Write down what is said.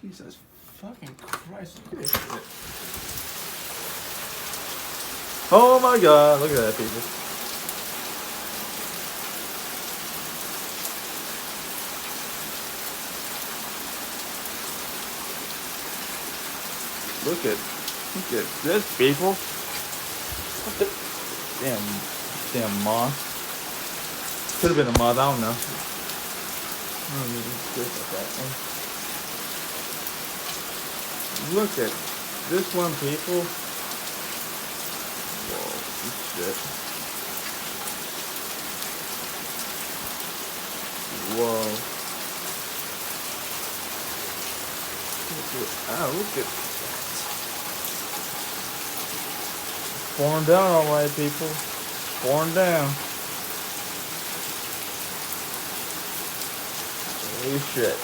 Jesus fucking Christ, look at this shit. Oh my god, look at that, people. Look at this, people. What the damn moth. Could have been a moth, I don't know. I don't even care about that one. Look at this one, people. Whoa, shit. Whoa. Look at pouring down alright, people. Pouring down. Holy shit.